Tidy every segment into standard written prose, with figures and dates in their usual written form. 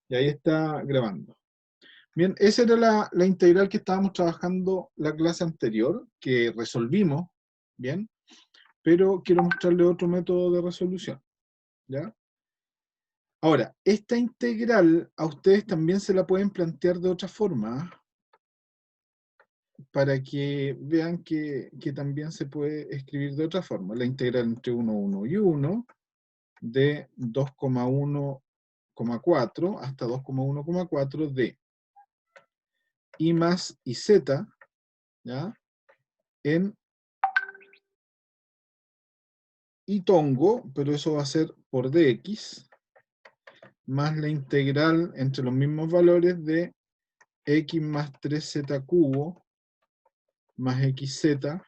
Y ahí está grabando. Bien, esa era la integral que estábamos trabajando la clase anterior, que resolvimos, bien, pero quiero mostrarle otro método de resolución, ¿ya? Ahora, esta integral a ustedes también se la pueden plantear de otra forma, para que vean que también se puede escribir de otra forma. La integral entre 1, 1 y 1 de 2,1,4 hasta 2,1,4 de y más y z, ¿ya? En y tongo, pero eso va a ser por dx, más la integral entre los mismos valores de x más 3z cubo más xz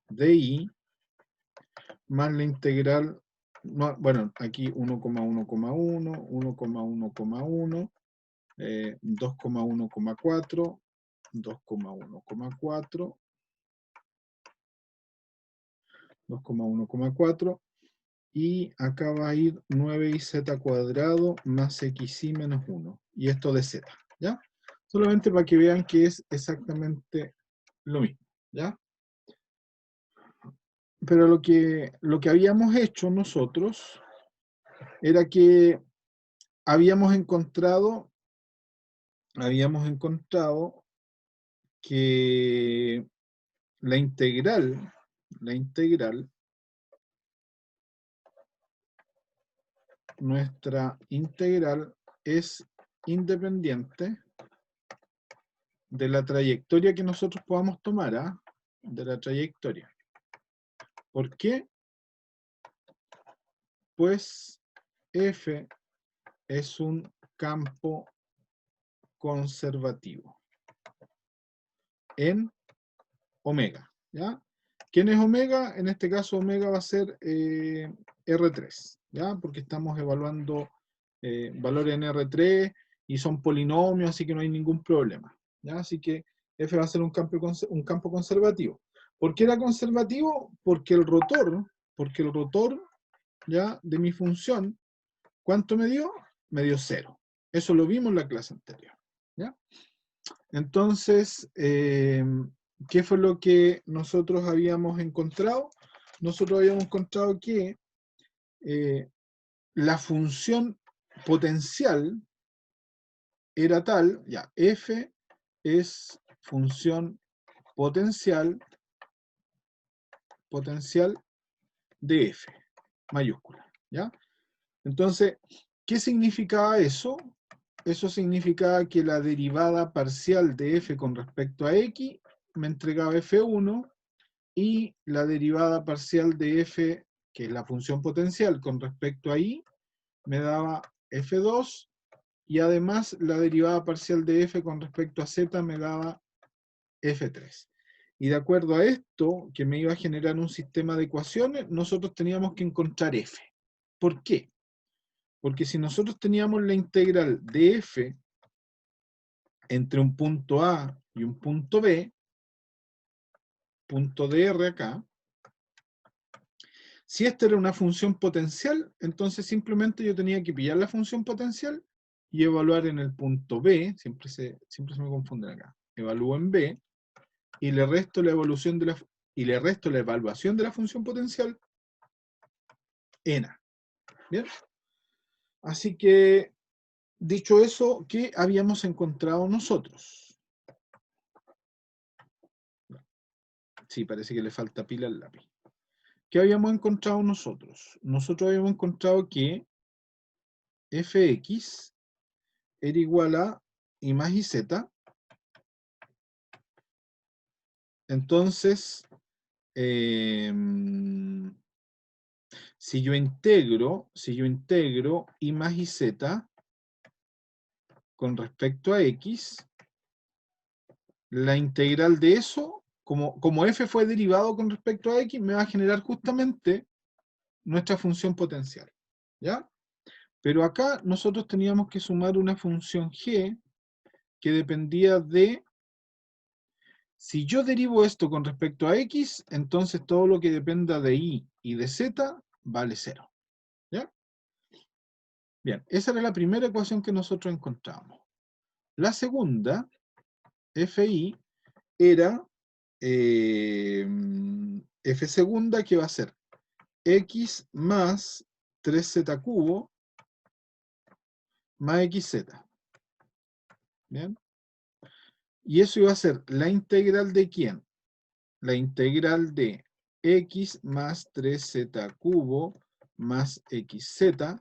de y, más la integral, no, bueno, aquí 1,1,1, 1,1,1, 2,1,4, 2,1,4, 2,1,4, y acá va a ir 9iz cuadrado más xy menos 1, y esto de z, ¿ya? Solamente para que vean que es exactamente lo mismo, ¿ya? Pero lo que habíamos hecho nosotros era que habíamos encontrado que la integral nuestra integral es independiente de la trayectoria que nosotros podamos tomar, ¿ah? De la trayectoria. ¿Por qué? Pues F es un campo conservativo en omega, ¿ya? ¿Quién es omega? En este caso omega va a ser R3, ¿ya? Porque estamos evaluando valores en R3 y son polinomios, así que no hay ningún problema, ¿ya? Así que F va a ser un campo conservativo. ¿Por qué era conservativo? Porque el rotor, ¿ya? De mi función, ¿cuánto me dio? Me dio 0. Eso lo vimos en la clase anterior, ¿ya? Entonces, ¿qué fue lo que nosotros habíamos encontrado? Nosotros habíamos encontrado que la función potencial era tal, ya, f es función potencial de f, mayúscula, ¿ya? Entonces, ¿qué significaba eso? Eso significaba que la derivada parcial de f con respecto a x me entregaba f1, y la derivada parcial de f, que es la función potencial con respecto a y, me daba f2, y además la derivada parcial de f con respecto a z me daba f3. Y de acuerdo a esto, que me iba a generar un sistema de ecuaciones, nosotros teníamos que encontrar f. ¿Por qué? Porque si nosotros teníamos la integral de f entre un punto A y un punto B, punto dr acá, si esta era una función potencial, entonces simplemente yo tenía que pillar la función potencial y evaluar en el punto B, siempre se me confunden acá, evalúo en B, y le resto la evaluación de la función potencial en A. ¿Bien? Así que, dicho eso, ¿qué habíamos encontrado nosotros? Sí, parece que le falta pila al lápiz. ¿Qué habíamos encontrado nosotros? Nosotros habíamos encontrado que fx era igual a y más iz. Entonces, si yo integro y más y z con respecto a x, la integral de eso, como f fue derivado con respecto a x, me va a generar justamente nuestra función potencial, ¿ya? Pero acá nosotros teníamos que sumar una función g que dependía de, si yo derivo esto con respecto a x, entonces todo lo que dependa de y de z vale 0, ¿ya? Bien, esa era la primera ecuación que nosotros encontramos. La segunda, FI, era F segunda, que va a ser X más 3Z cubo más XZ. ¿Bien? Y eso iba a ser la integral de ¿quién? La integral de X más 3Z cubo más XZ.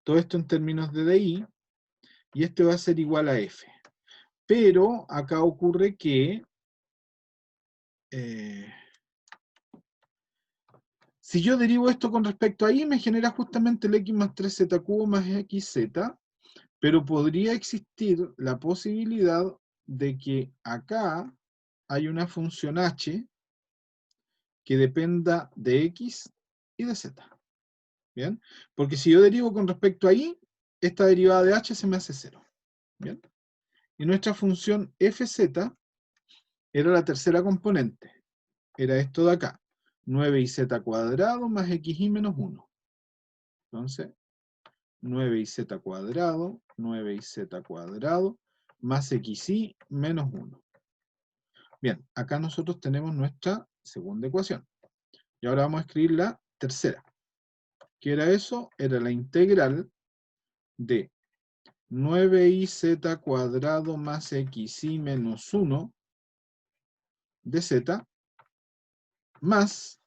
Todo esto en términos de DI. Y este va a ser igual a F. Pero acá ocurre que si yo derivo esto con respecto a I, me genera justamente el X más 3Z cubo más XZ, pero podría existir la posibilidad de que acá hay una función H que dependa de X y de Z. ¿Bien? Porque si yo derivo con respecto a I, esta derivada de H se me hace 0. ¿Bien? Y nuestra función FZ era la tercera componente. Era esto de acá. 9iz cuadrado más xy menos 1. Entonces, 9iz cuadrado, 9iz cuadrado, más xy menos 1. Bien, acá nosotros tenemos nuestra segunda ecuación. Y ahora vamos a escribir la tercera. ¿Qué era eso? Era la integral de 9iz cuadrado más xy menos 1 de z más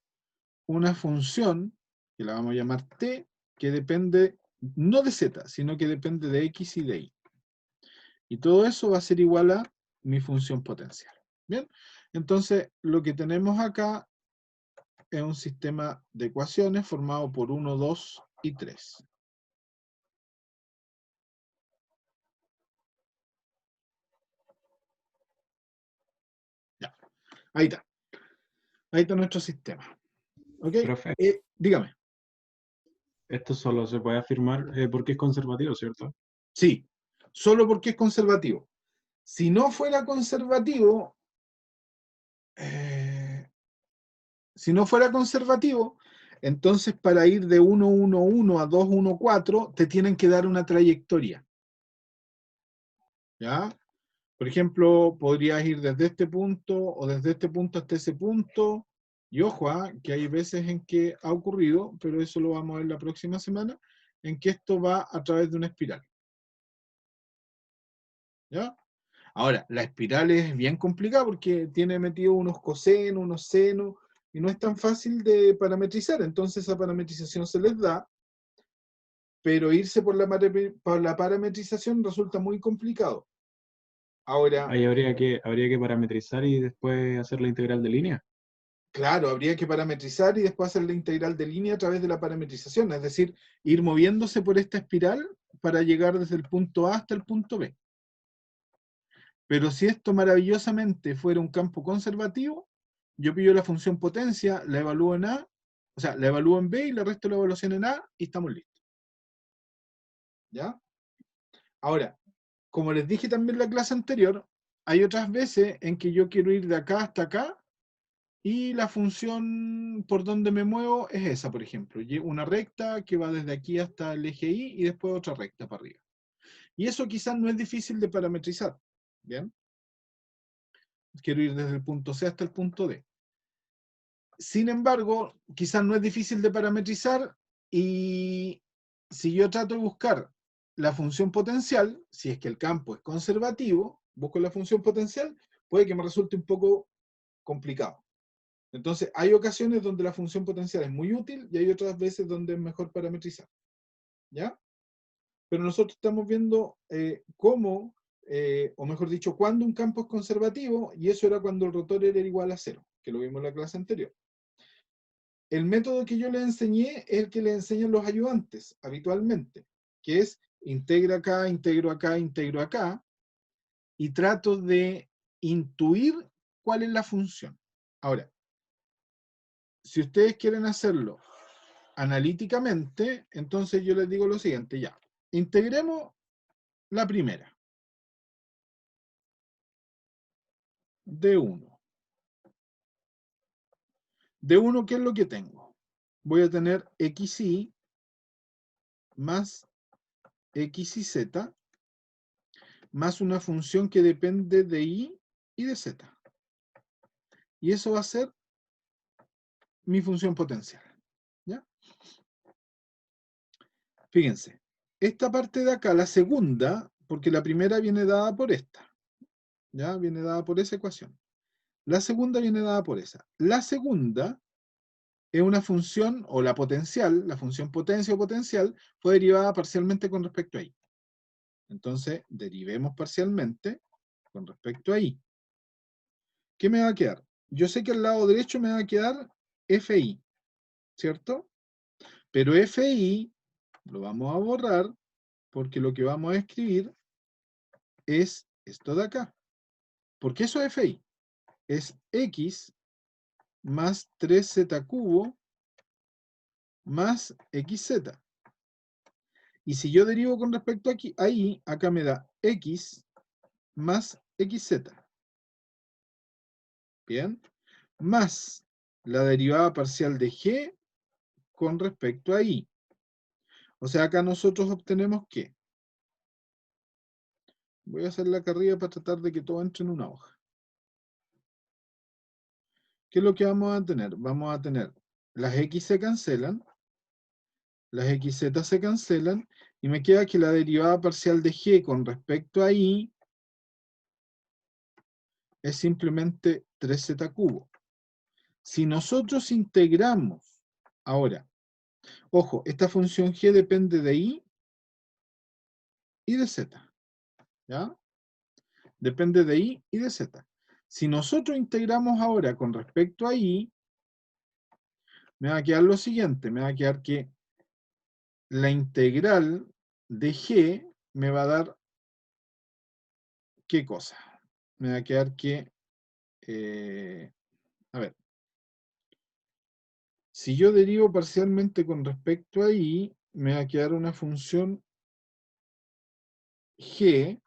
una función, que la vamos a llamar t, que depende no de z, sino que depende de x y de y. Y todo eso va a ser igual a mi función potencial. Bien, entonces lo que tenemos acá es un sistema de ecuaciones formado por 1, 2 y 3. Ya, ahí está. Ahí está nuestro sistema. ¿Ok? Profe, Dígame. esto solo se puede afirmar porque es conservativo, ¿cierto? Sí, solo porque es conservativo. Si no fuera conservativo, eh, si no fuera conservativo, entonces para ir de 1, 1, 1 a 2, 1, 4, te tienen que dar una trayectoria. ¿Ya? Por ejemplo, podrías ir desde este punto o desde este punto hasta ese punto. Y ojo, que hay veces en que ha ocurrido, pero eso lo vamos a ver la próxima semana, en que esto va a través de una espiral. ¿Ya? Ahora, la espiral es bien complicada porque tiene metido unos cosenos, unos senos, y no es tan fácil de parametrizar. Entonces esa parametrización se les da, pero irse por la parametrización resulta muy complicado. Ahora, Ahí habría que parametrizar y después hacer la integral de línea. claro, habría que parametrizar y después hacer la integral de línea a través de la parametrización, es decir, ir moviéndose por esta espiral para llegar desde el punto A hasta el punto B. Pero si esto maravillosamente fuera un campo conservativo, yo pillo la función potencia, la evalúo en A, o sea, la evalúo en B y le resto la evaluación en A y estamos listos. ¿Ya? Ahora, como les dije también en la clase anterior, hay otras veces en que yo quiero ir de acá hasta acá y la función por donde me muevo es esa, por ejemplo. Una recta que va desde aquí hasta el eje Y y después otra recta para arriba. Y eso quizás no es difícil de parametrizar. ¿Bien? Quiero ir desde el punto C hasta el punto D. Sin embargo, quizás no es difícil de parametrizar y si yo trato de buscar la función potencial, si es que el campo es conservativo, busco la función potencial, puede que me resulte un poco complicado. Entonces, hay ocasiones donde la función potencial es muy útil y hay otras veces donde es mejor parametrizar. ¿Ya? Pero nosotros estamos viendo cómo, o mejor dicho, cuándo un campo es conservativo, y eso era cuando el rotor era igual a 0, que lo vimos en la clase anterior. El método que yo les enseñé es el que les enseñan los ayudantes habitualmente, que es integro acá, integro acá, y trato de intuir cuál es la función. Ahora, si ustedes quieren hacerlo analíticamente, entonces yo les digo lo siguiente, ya. Integremos la primera. D1. D1, ¿qué es lo que tengo? Voy a tener xy más x y z, más una función que depende de y y de z. Y eso va a ser mi función potencial. ¿Ya? Fíjense, esta parte de acá, la segunda, porque la primera viene dada por esta, ¿ya? Viene dada por esa ecuación. La segunda viene dada por esa. La segunda es una función, o la potencial, la función potencia o potencial, fue derivada parcialmente con respecto a y. Entonces, derivemos parcialmente con respecto a y. ¿Qué me va a quedar? Yo sé que al lado derecho me va a quedar fi, ¿cierto? Pero fi lo vamos a borrar porque lo que vamos a escribir es esto de acá. Porque eso es fi. Es x más 3z cubo más xz. Y si yo derivo con respecto aquí, ahí, acá me da x más xz. Bien. Más la derivada parcial de g con respecto a y. O sea, acá nosotros obtenemos que, voy a hacer la carrilla para tratar de que todo entre en una hoja. ¿Qué es lo que vamos a tener? Vamos a tener las x se cancelan, las xz se cancelan, y me queda que la derivada parcial de g con respecto a y es simplemente 3z cubo. Si nosotros integramos, ahora, ojo, esta función g depende de y de z, ¿ya? Depende de y de z. Si nosotros integramos ahora con respecto a y, me va a quedar lo siguiente, me va a quedar que la integral de g me va a dar, ¿qué cosa? Me va a quedar que, a ver, si yo derivo parcialmente con respecto a y, me va a quedar una función g,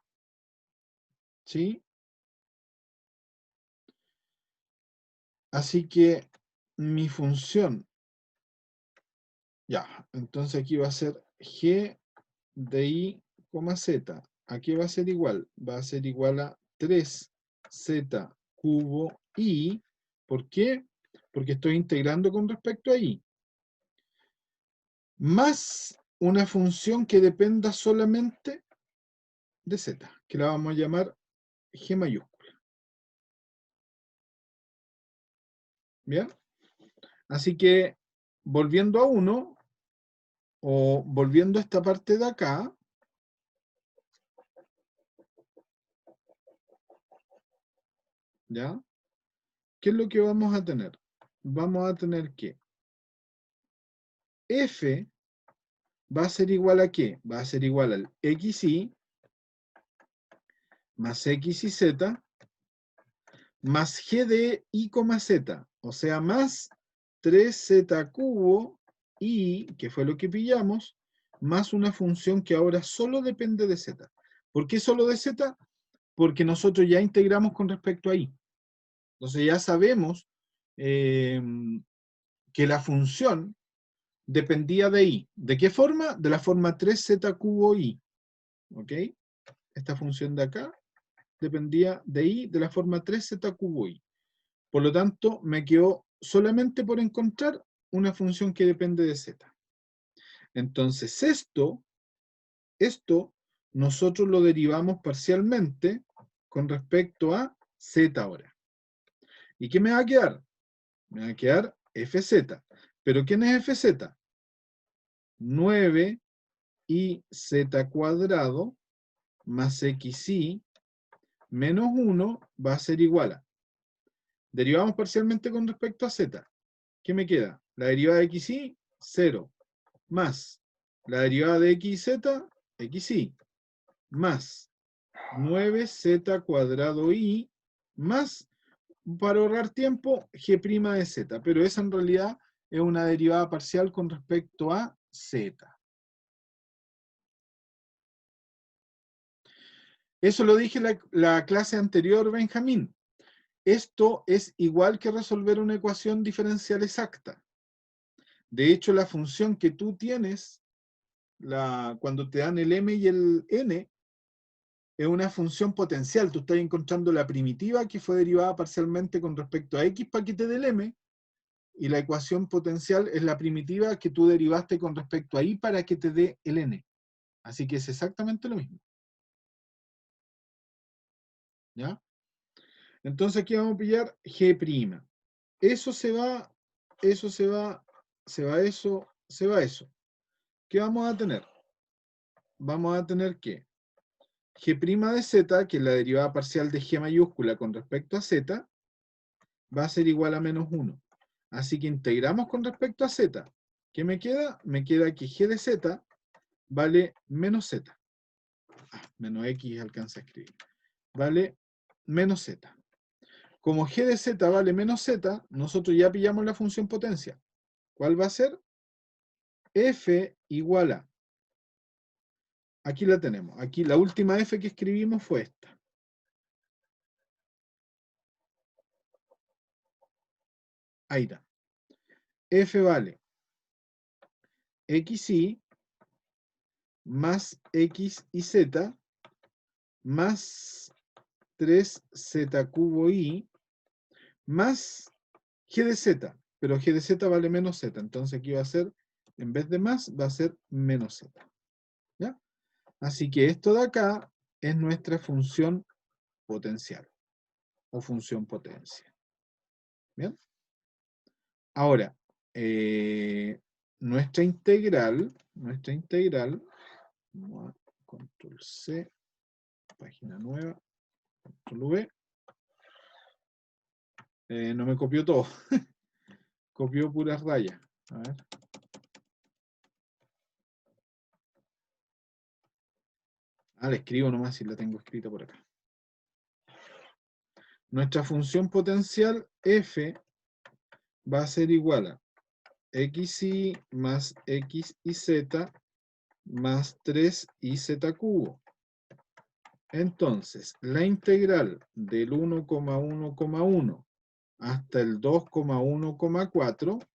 ¿sí? Así que mi función, ya, entonces aquí va a ser g de y, z. Aquí va a ser igual, a 3z cubo y. ¿Por qué? Porque estoy integrando con respecto a y. Más una función que dependa solamente de z, que la vamos a llamar g mayúscula. ¿Bien? Así que, volviendo a 1, o volviendo a esta parte de acá, ¿ya? ¿Qué es lo que vamos a tener? Vamos a tener que f va a ser igual a ¿qué? Va a ser igual al xy más x y z más g de y, z, o sea, más 3z cubo y, que fue lo que pillamos, más una función que ahora solo depende de z. ¿Por qué solo de z? Porque nosotros ya integramos con respecto a y. Entonces ya sabemos que la función dependía de y. ¿De qué forma? De la forma 3z cubo y. ¿Ok? Esta función de acá dependía de y de la forma 3z cubo y. Por lo tanto, me quedó solamente por encontrar una función que depende de z. Entonces, esto nosotros lo derivamos parcialmente con respecto a z ahora. ¿Y qué me va a quedar? Me va a quedar fz. ¿Pero quién es fz? 9 y z cuadrado más xy menos 1 va a ser igual a. Derivamos parcialmente con respecto a z. ¿Qué me queda? La derivada de xy, 0. Más la derivada de xz, xy. Más 9z cuadrado y más, para ahorrar tiempo, g' de z. Pero esa en realidad es una derivada parcial con respecto a z. Eso lo dije en la clase anterior, Benjamín. Esto es igual que resolver una ecuación diferencial exacta. De hecho, la función que tú tienes cuando te dan el m y el n, es una función potencial. Tú estás encontrando la primitiva que fue derivada parcialmente con respecto a x para que te dé el m, y la ecuación potencial es la primitiva que tú derivaste con respecto a y para que te dé el n. Así que es exactamente lo mismo. ¿Ya? Entonces aquí vamos a pillar g'. Eso se va, eso se va, se va eso, se va eso. ¿Qué vamos a tener? Vamos a tener que g' de z, que es la derivada parcial de g mayúscula con respecto a z, va a ser igual a menos 1. Así que integramos con respecto a z. ¿Qué me queda? Me queda que g de z vale menos z. Menos x alcanza a escribir. Vale menos z. Como g de z vale menos z, nosotros ya pillamos la función potencia. ¿Cuál va a ser? F igual a. Aquí la tenemos. Aquí la última f que escribimos fue esta. Ahí está. F vale xy más x y z más 3z cubo y más g de z. Pero g de z vale menos z. Entonces aquí va a ser, en vez de más, va a ser menos z. ¿Ya? Así que esto de acá es nuestra función potencial o función potencia. ¿Bien? Ahora, nuestra integral, vamos a control C, página nueva, control V, no me copió todo, copió puras rayas. A ver. La escribo nomás si la tengo escrita por acá. Nuestra función potencial f va a ser igual a xy más x y z más 3iz cubo. Entonces, la integral del 1,1,1 hasta el 2,1,4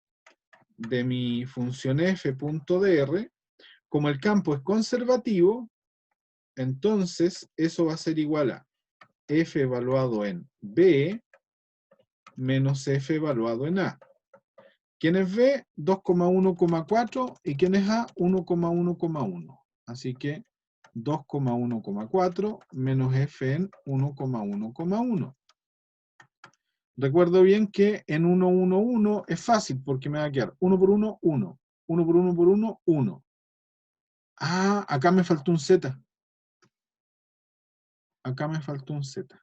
de mi función f.dr, como el campo es conservativo, entonces eso va a ser igual a f evaluado en B menos f evaluado en A. ¿Quién es B? 2,1,4 y ¿quién es A? 1,1,1. Así que 2,1,4 menos f en 1,1,1. Recuerdo bien que en 1, 1, 1 es fácil porque me va a quedar 1 por 1, 1. 1 por 1 por 1, 1. Ah, acá me faltó un z. Acá me faltó un z.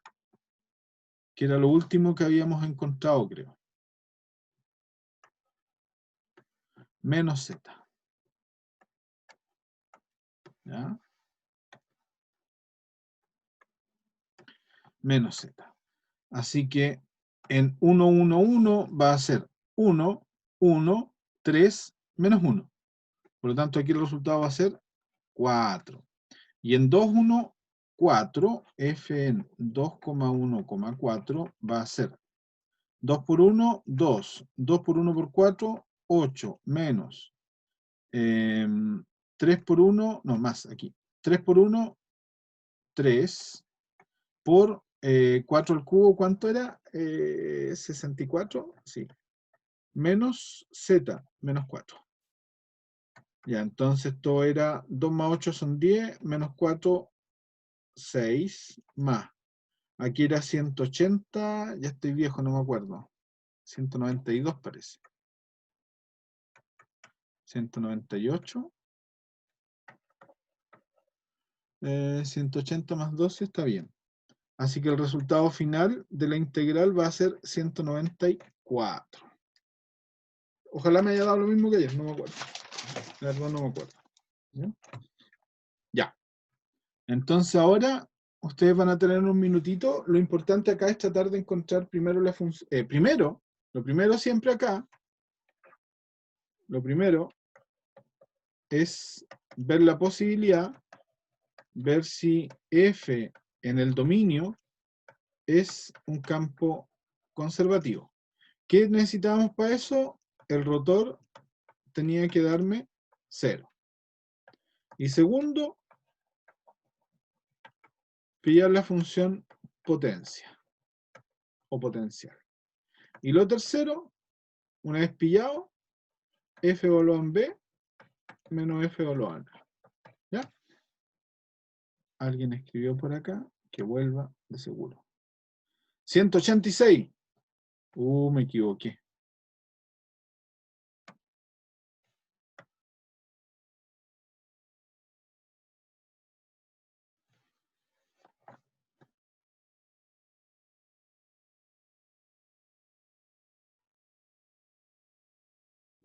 Que era lo último que habíamos encontrado, creo. Menos z. ¿Ya? Menos z. Así que en 1, 1, 1 va a ser 1, 1, 3, menos 1. Por lo tanto, aquí el resultado va a ser 4. Y en 2, 1, 4, f en 2,1,4 va a ser 2 por 1, 2. 2 por 1 por 4, 8, menos 3 por 1, no, más aquí. 3 por 1, 3, por 4 al cubo, ¿cuánto era? 64, sí. Menos z, menos 4. Ya, entonces todo era 2 más 8 son 10, menos 4, 6, más. Aquí era 180, ya estoy viejo, no me acuerdo. 192 parece. 198. 180 más 12 está bien. Así que el resultado final de la integral va a ser 194. Ojalá me haya dado lo mismo que ayer, no me acuerdo. La verdad no me acuerdo. ¿Ya? Ya. Entonces ahora ustedes van a tener un minutito. Lo importante acá es tratar de encontrar primero la función. Lo primero siempre acá, lo primero es ver la posibilidad, ver si f en el dominio es un campo conservativo. ¿Qué necesitábamos para eso? El rotor tenía que darme 0. Y segundo, pillar la función potencia o potencial. Y lo tercero, una vez pillado, f evaluado en b menos f evaluado en a. ¿Ya? Alguien escribió por acá que vuelva de seguro. 186. Me equivoqué.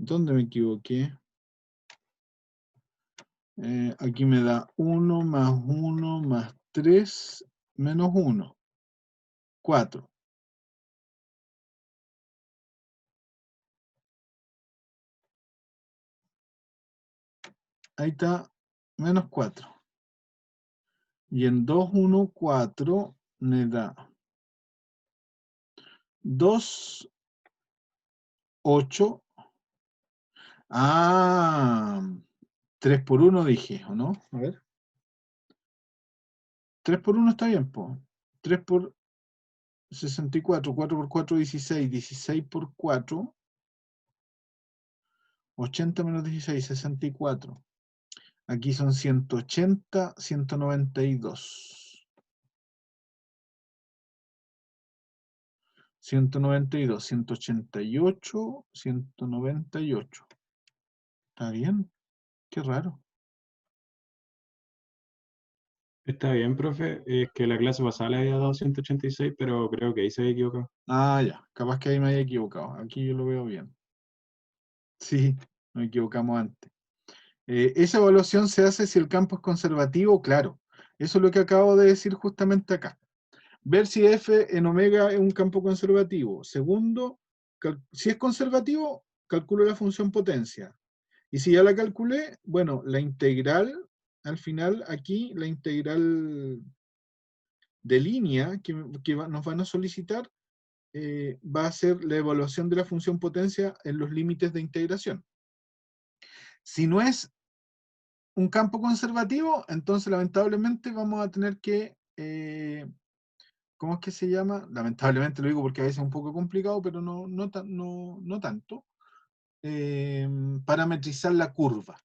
¿Dónde me equivoqué? Aquí me da 1 más 1 más 3 menos 1. 4. Ahí está, menos 4. Y en 2, 1, 4 me da 2, 8. Ah, 3 por 1 dije, ¿o no? A ver. 3 por 1 está bien, po. 3 por 64, 4 por 4, 16, 16 por 4, 80 menos 16, 64. Aquí son 180, 192. 192, 188, 198. ¿Está bien? Qué raro. Está bien, profe. Es que la clase pasada le había dado 186, pero creo que ahí se había equivocado. Ah, ya. Capaz que ahí me haya equivocado. Aquí yo lo veo bien. Sí, nos equivocamos antes. Esa evaluación se hace si el campo es conservativo, claro. Eso es lo que acabo de decir justamente acá. Ver si f en omega es un campo conservativo. Segundo, si es conservativo, calculo la función potencia. Y si ya la calculé, bueno, la integral, al final aquí, la integral de línea que nos van a solicitar, va a ser la evaluación de la función potencia en los límites de integración. Si no es un campo conservativo, entonces lamentablemente vamos a tener que, ¿cómo es que se llama? Lamentablemente lo digo porque a veces es un poco complicado, pero no tanto. Parametrizar la curva,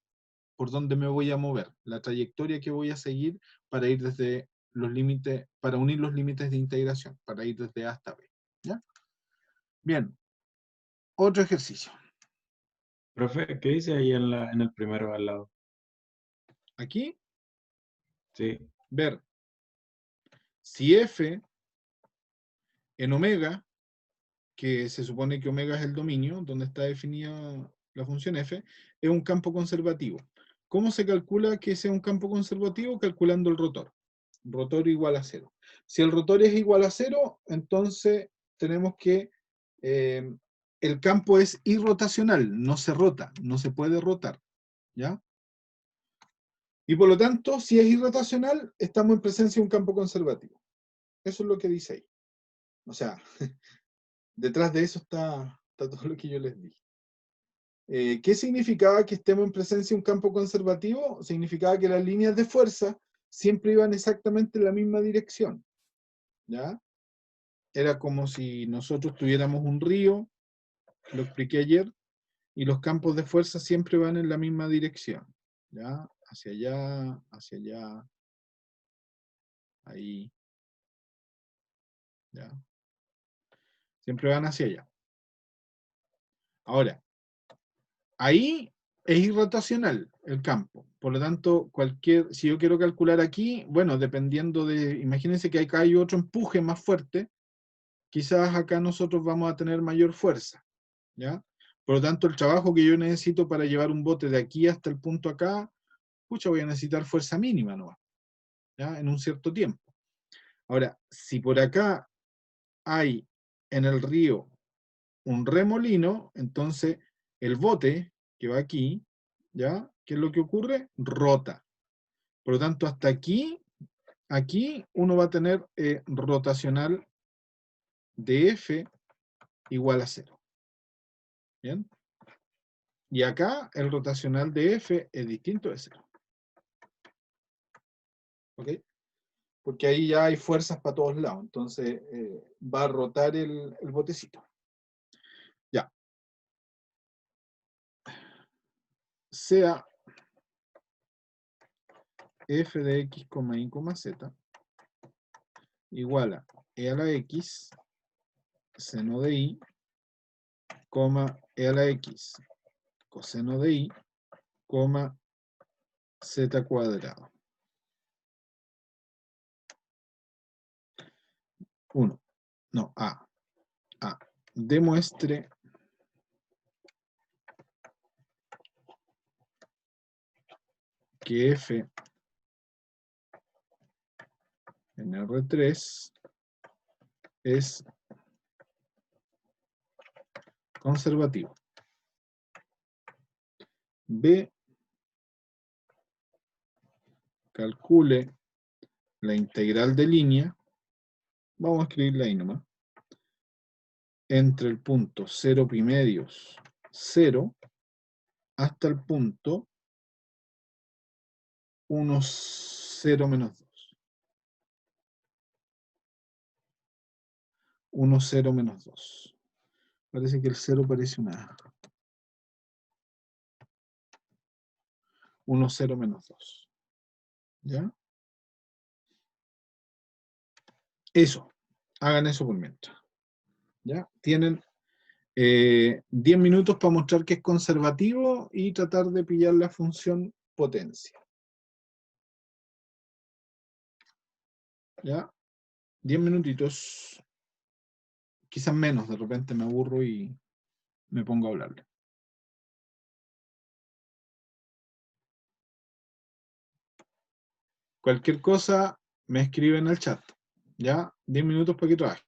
por donde me voy a mover, la trayectoria que voy a seguir para ir desde los límites, para unir los límites de integración, para ir desde A hasta B. ¿Ya? Bien, otro ejercicio. Profe, ¿qué dice ahí en el primero al lado? Aquí, Sí. ver si f en omega, que se supone que omega es el dominio, donde está definida la función f, es un campo conservativo. ¿Cómo se calcula que sea un campo conservativo? Calculando el rotor. Rotor igual a 0. Si el rotor es igual a 0, entonces tenemos que el campo es irrotacional, no se rota, no se puede rotar. ¿Ya? Y por lo tanto, si es irrotacional, estamos en presencia de un campo conservativo. Eso es lo que dice ahí. O sea, detrás de eso está todo lo que yo les dije. ¿Qué significaba que estemos en presencia de un campo conservativo? Significaba que las líneas de fuerza siempre iban exactamente en la misma dirección. ¿Ya? Era como si nosotros tuviéramos un río, lo expliqué ayer, y los campos de fuerza siempre van en la misma dirección. ¿Ya? Hacia allá, ahí, ¿ya? Siempre van hacia allá. Ahora, ahí es irrotacional el campo. Por lo tanto, si yo quiero calcular aquí, bueno, dependiendo de, imagínense que acá hay otro empuje más fuerte, quizás acá nosotros vamos a tener mayor fuerza, ¿ya? Por lo tanto, el trabajo que yo necesito para llevar un bote de aquí hasta el punto acá, pucha, voy a necesitar fuerza mínima, ¿no? ¿Ya? En un cierto tiempo. Ahora, si por acá hay en el río un remolino, entonces el bote que va aquí, ¿ya? ¿Qué es lo que ocurre? Rota. Por lo tanto, hasta aquí uno va a tener rotacional de F igual a 0. ¿Bien? Y acá el rotacional de F es distinto de 0. ¿ok? Porque ahí ya hay fuerzas para todos lados, entonces va a rotar el botecito. Ya. Sea f de x, y, z igual a e a la x seno de y, e a la x coseno de y, z cuadrado. 1. No, A. Demuestre que f en R3 es conservativo. B. Calcule la integral de línea, vamos a escribirla ahí nomás, entre el punto 0 primerios 0 hasta el punto 1, 0 menos 2. 1, 0 menos 2. Parece que el 0 parece una A. 1, 0 menos 2. ¿Ya? Eso. Hagan eso por mientras. ¿Ya? Tienen 10 minutos para mostrar que es conservativo y tratar de pillar la función potencia. ¿Ya? 10 minutitos. Quizás menos, de repente me aburro y me pongo a hablarle. Cualquier cosa me escribe en el chat. ¿Ya? 10 minutos para que trabaje.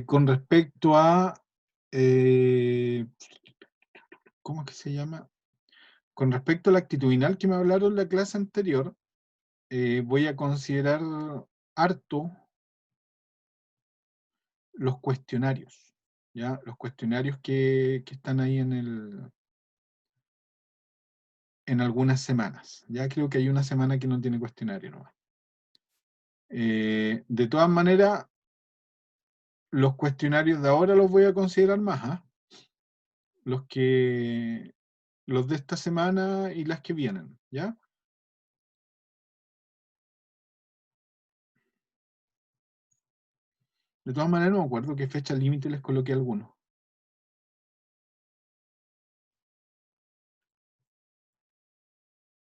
Con respecto a... ¿cómo es que se llama? Con respecto a la actitudinal que me hablaron en la clase anterior, voy a considerar harto los cuestionarios, ¿ya? Los cuestionarios que están ahí en algunas semanas. Ya creo que hay una semana que no tiene cuestionario nomás. De todas maneras, los cuestionarios de ahora los voy a considerar más, ¿ah? Los de esta semana y las que vienen, ¿ya? De todas maneras, no me acuerdo qué fecha límite les coloqué a algunos.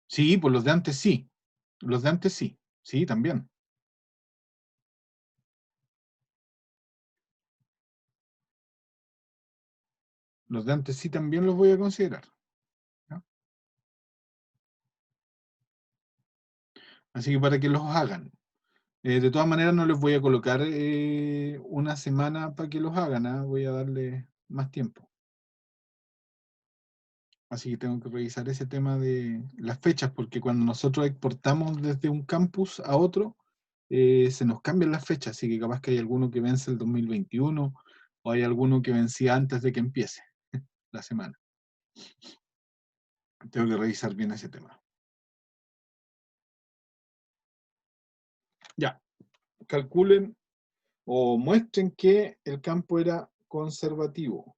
Sí, pues los de antes sí. Los de antes sí. Sí, también. Los de antes sí también los voy a considerar, ¿ya? Así que para que los hagan. De todas maneras, no les voy a colocar una semana para que los hagan, ¿ah? Voy a darle más tiempo. Así que tengo que revisar ese tema de las fechas, porque cuando nosotros exportamos desde un campus a otro, se nos cambian las fechas, así que capaz que hay alguno que vence el 2021 o hay alguno que vencía antes de que empiece la semana. Tengo que revisar bien ese tema. Ya, calculen o muestren que el campo era conservativo.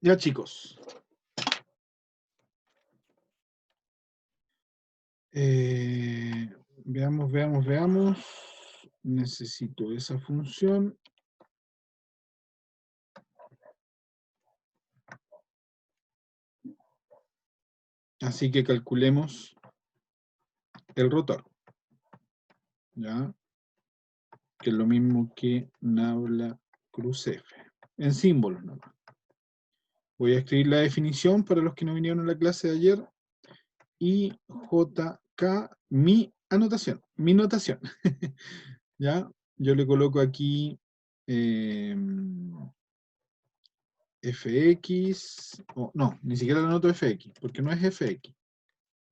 Ya, chicos. Veamos. Necesito esa función. Así que calculemos el rotor. ¿Ya? Que es lo mismo que nabla cruz F. En símbolos nomás. Voy a escribir la definición para los que no vinieron a la clase de ayer. Y JK, mi anotación, mi notación. ¿Ya? Yo le coloco aquí fx, no, ni siquiera le anoto fx, porque no es fx.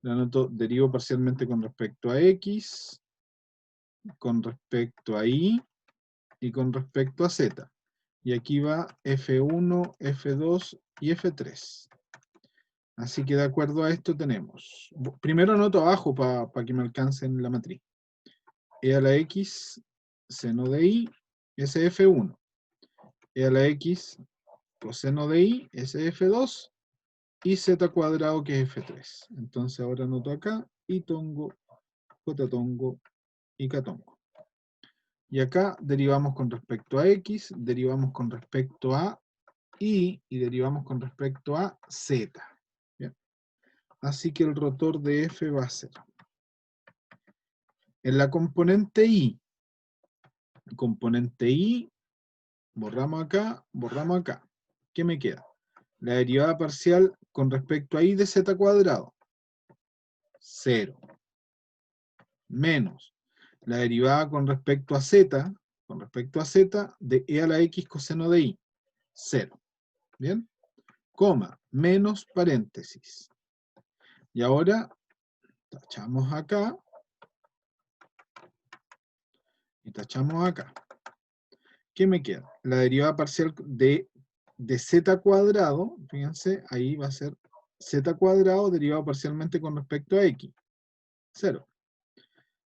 Le anoto derivo parcialmente con respecto a x, con respecto a y con respecto a z. Y aquí va f1, f2 y f3. Así que de acuerdo a esto tenemos. Primero anoto abajo para que me alcancen la matriz. E a la x, seno de y, es f1. E a la x, coseno de y, es f2. Y z cuadrado, que es f3. Entonces ahora anoto acá, y tongo, j tongo, y k tongo. Y acá derivamos con respecto a x, derivamos con respecto a y derivamos con respecto a z. ¿Bien? Así que el rotor de f va a ser, en la componente y, borramos acá, ¿qué me queda? La derivada parcial con respecto a y de z cuadrado, 0, menos la derivada con respecto a z, de e a la x coseno de y, 0. ¿Bien? Coma, menos paréntesis. Y ahora tachamos acá y tachamos acá. ¿Qué me queda? La derivada parcial de z cuadrado, fíjense, ahí va a ser z cuadrado derivado parcialmente con respecto a x, 0.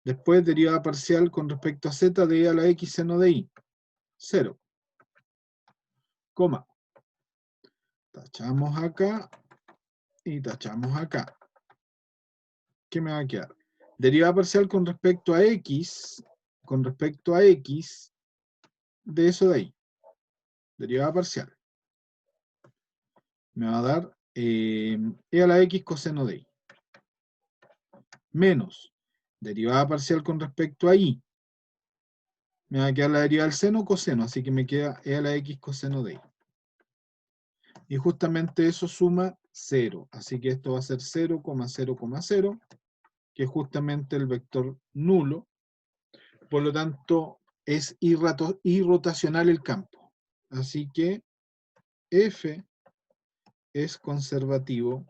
Después derivada parcial con respecto a z de e a la x seno de y, 0. Coma. Tachamos acá y tachamos acá. ¿Qué me va a quedar? Derivada parcial con respecto a x, de eso de ahí. Derivada parcial. Me va a dar e a la x coseno de y. Menos derivada parcial con respecto a y. Me va a quedar la derivada del seno coseno, así que me queda e a la x coseno de y. Y justamente eso suma 0, así que esto va a ser 0,0,0, que es justamente el vector nulo. Por lo tanto, es irrotacional el campo. Así que F es conservativo,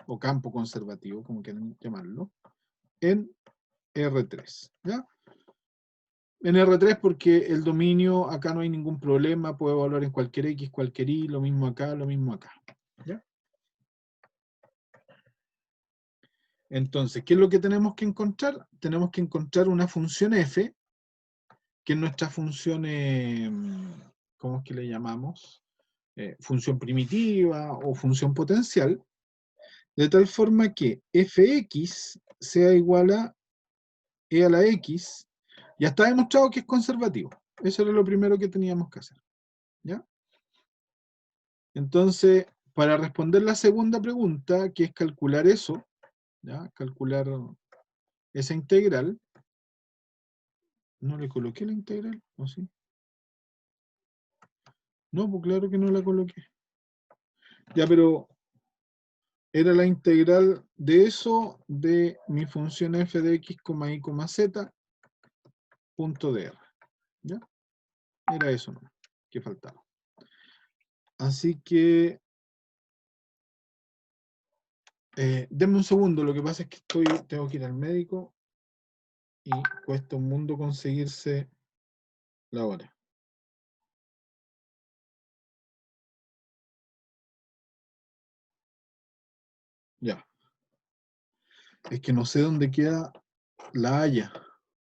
o campo conservativo, como quieran llamarlo, en R3. ¿Ya? En R3 porque el dominio, acá no hay ningún problema, puedo evaluar en cualquier X, cualquier Y, lo mismo acá, lo mismo acá. ¿Ya? Entonces, ¿qué es lo que tenemos que encontrar? Tenemos que encontrar una función f, que es nuestra función, ¿cómo es que le llamamos? Función primitiva o función potencial, de tal forma que fx sea igual a e a la x. Ya está demostrado que es conservativo. Eso era lo primero que teníamos que hacer. ¿Ya? Entonces, para responder la segunda pregunta, que es calcular eso, ¿ya? Calcular esa integral. ¿No le coloqué la integral? ¿O sí? No, pues claro que no la coloqué. Ya, pero era la integral de eso de mi función f de x, y, z, punto dr. ¿Ya? Era eso, ¿no? Que faltaba. Así que denme un segundo, lo que pasa es que tengo que ir al médico y cuesta un mundo conseguirse la hora. Ya. Es que no sé dónde queda La Haya.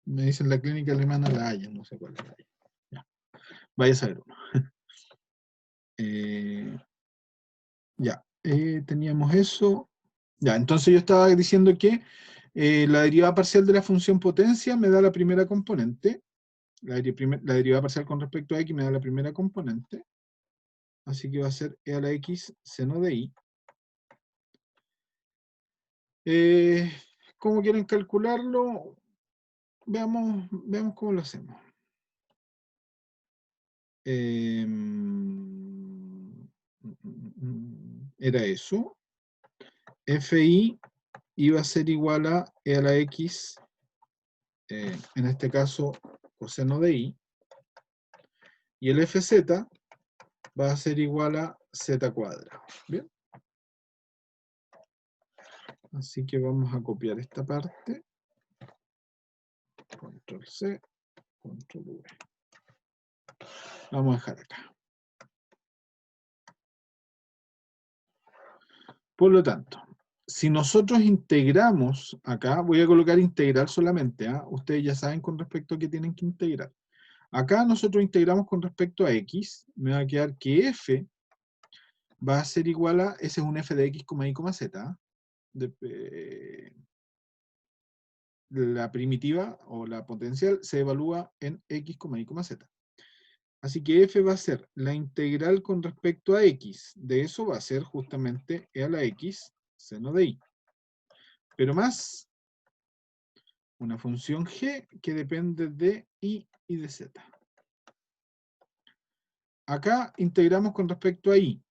Me dicen la clínica alemana La Haya, no sé cuál es La Haya. Ya. Vaya a saber uno. Ya, teníamos eso. Ya, entonces yo estaba diciendo que la derivada parcial de la función potencia me da la primera componente. La derivada parcial con respecto a x me da la primera componente. Así que va a ser e a la x seno de i. ¿Cómo quieren calcularlo? Veamos cómo lo hacemos. Era eso. Fi iba a ser igual a e a la x, en este caso coseno de i, y el fz va a ser igual a z cuadrado. ¿Bien? Así que vamos a copiar esta parte. Control C, Control V. Vamos a dejar acá. Por lo tanto, si nosotros integramos acá, voy a colocar integral solamente, ¿ah? Ustedes ya saben con respecto a qué tienen que integrar. Acá nosotros integramos con respecto a x, me va a quedar que f va a ser igual a, ese es un f de x, y, z, ¿ah? La primitiva o la potencial se evalúa en x, y, z. Así que f va a ser la integral con respecto a x. De eso va a ser justamente e a la x seno de i. Pero más una función g que depende de i y de z. Acá integramos con respecto a i.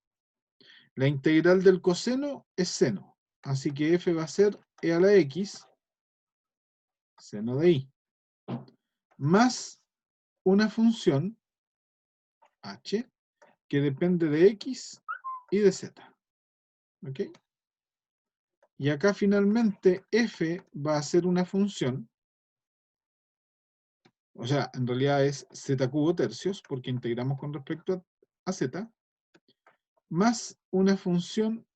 La integral del coseno es seno. Así que f va a ser e a la x seno de i. Más una función h que depende de x y de z. ¿Ok? Y acá finalmente f va a ser una función, o sea, en realidad es z cubo tercios, porque integramos con respecto a z, más una función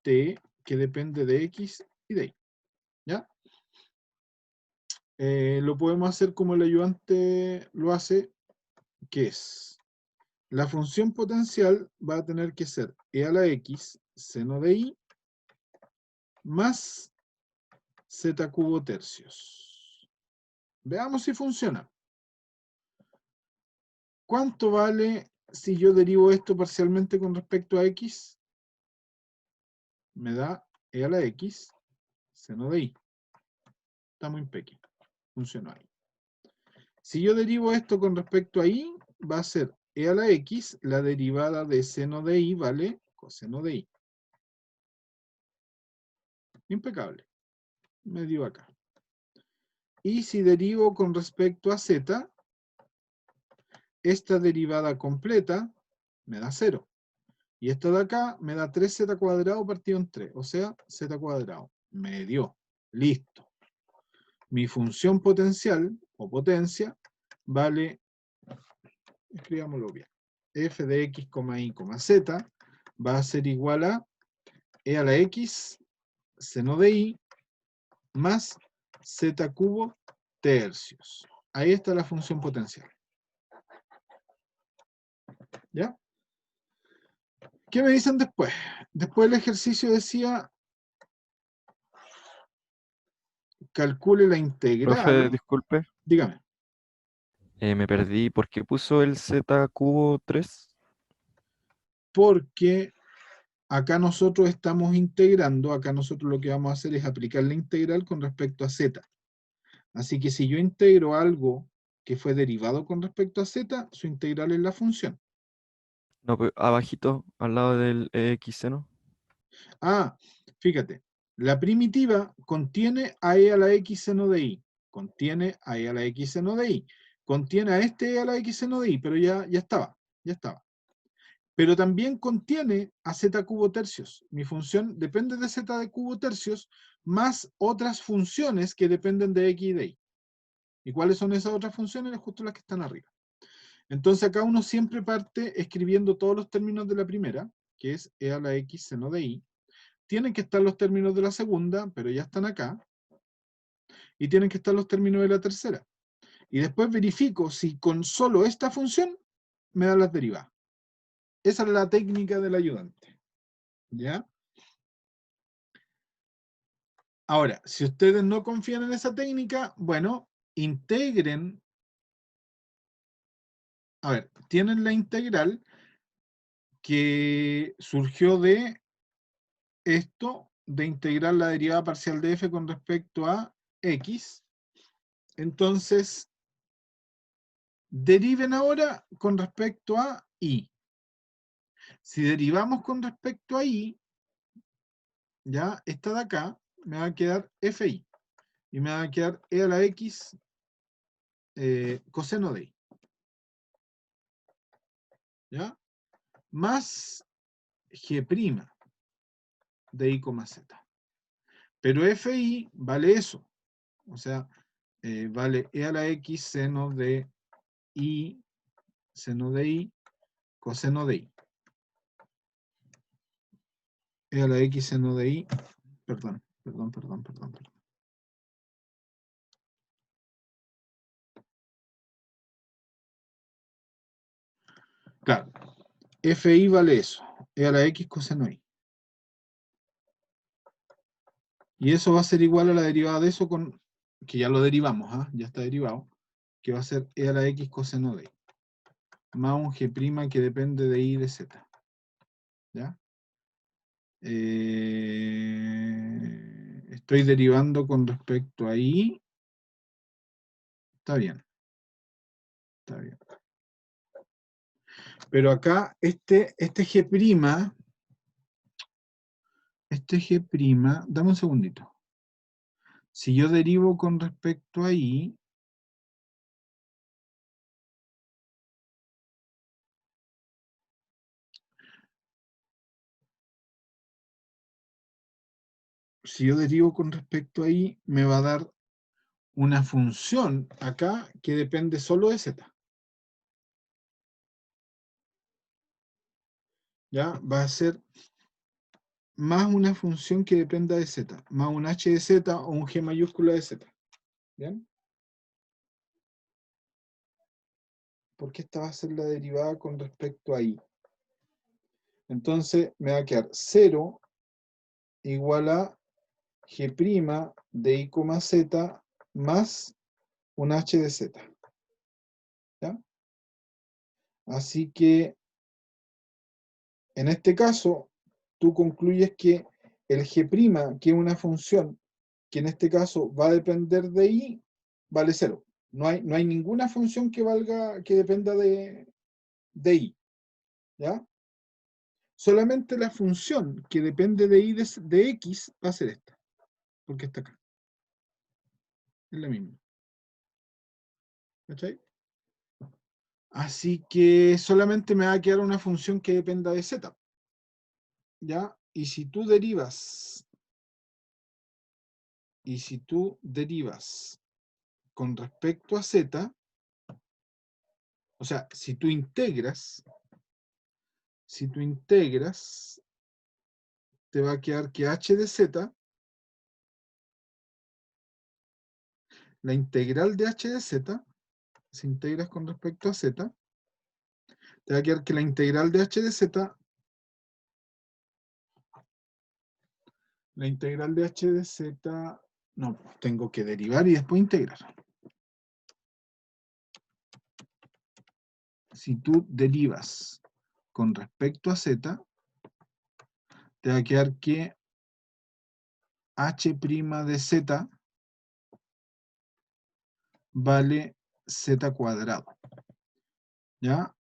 t que depende de x y de y. ¿Ya? Lo podemos hacer como el ayudante lo hace, que es, la función potencial va a tener que ser e a la x seno de i más z cubo tercios. Veamos si funciona. ¿Cuánto vale si yo derivo esto parcialmente con respecto a x? Me da e a la x seno de i. Está muy pequeño. Funcionó ahí. Si yo derivo esto con respecto a y, va a ser e a la x, la derivada de seno de y vale coseno de y. Impecable. Me dio acá. Y si derivo con respecto a z, esta derivada completa me da 0. Y esta de acá me da 3z cuadrado partido en 3, o sea, z cuadrado. Me dio. Listo. Mi función potencial, o potencia, vale, escribámoslo bien, f de x, y, z, va a ser igual a e a la x seno de i más z cubo tercios. Ahí está la función potencial. ¿Ya? ¿Qué me dicen después? Después el ejercicio decía, calcule la Profe, integral. disculpe, Dígame. me perdí. ¿Por qué puso el z cubo 3? Porque acá nosotros estamos integrando, acá nosotros lo que vamos a hacer es aplicar la integral con respecto a z. Así que si yo integro algo que fue derivado con respecto a z, su integral es la función. No, pues, abajito, al lado del x seno. Ah, fíjate, la primitiva contiene a e a la x seno de i, contiene a e a la x seno de i, contiene a este e a la x seno de i, pero ya estaba. Pero también contiene a z cubo tercios. Mi función depende de z de cubo tercios, más otras funciones que dependen de x y de y. ¿Y cuáles son esas otras funciones? Justo las que están arriba. Entonces acá uno siempre parte escribiendo todos los términos de la primera, que es e a la x seno de i. Tienen que estar los términos de la segunda, pero ya están acá. Y tienen que estar los términos de la tercera. Y después verifico si con solo esta función me dan las derivadas. Esa es la técnica del ayudante. ¿Ya? Ahora, si ustedes no confían en esa técnica, bueno, integren. A ver, tienen la integral que surgió de esto, de integrar la derivada parcial de f con respecto a x. Entonces, deriven ahora con respecto a y. Si derivamos con respecto a y, ya esta de acá me va a quedar fi. Y me va a quedar e a la x coseno de y. ¿Ya? Más g' de i, z. Pero fi vale eso. O sea, vale e a la x seno de i, coseno de i. E a la x seno de i, perdón. Claro, fi vale eso, e a la x coseno i. Y eso va a ser igual a la derivada de eso con, que ya lo derivamos, ya está derivado, que va a ser e a la x coseno de i, más un g' que depende de i de z. ¿Ya? Estoy derivando con respecto a i. Está bien. Está bien. Pero acá este g', dame un segundito. Si yo derivo con respecto a i, me va a dar una función acá que depende solo de z. ¿Ya? Va a ser más una función que dependa de z, más un h de z o un g mayúscula de z. ¿Bien? Porque esta va a ser la derivada con respecto a i. Entonces me va a quedar 0 igual a g' de i, z más un h de z. ¿Ya? Así que en este caso, tú concluyes que el g', que es una función que en este caso va a depender de i, vale 0. No hay ninguna función que valga, que dependa de i. ¿Ya? Solamente la función que depende de i de x va a ser esta, porque está acá. Es la misma. ¿Cachai? Así que solamente me va a quedar una función que dependa de z. ¿Ya? Y si tú derivas con respecto a z, o sea, si tú integras, te va a quedar que h de z, la integral de h de z, si integras con respecto a z, te va a quedar que la integral de h de z, no, tengo que derivar y después integrar. Si tú derivas con respecto a z, te va a quedar que h' de z vale z cuadrado. ¿Ya?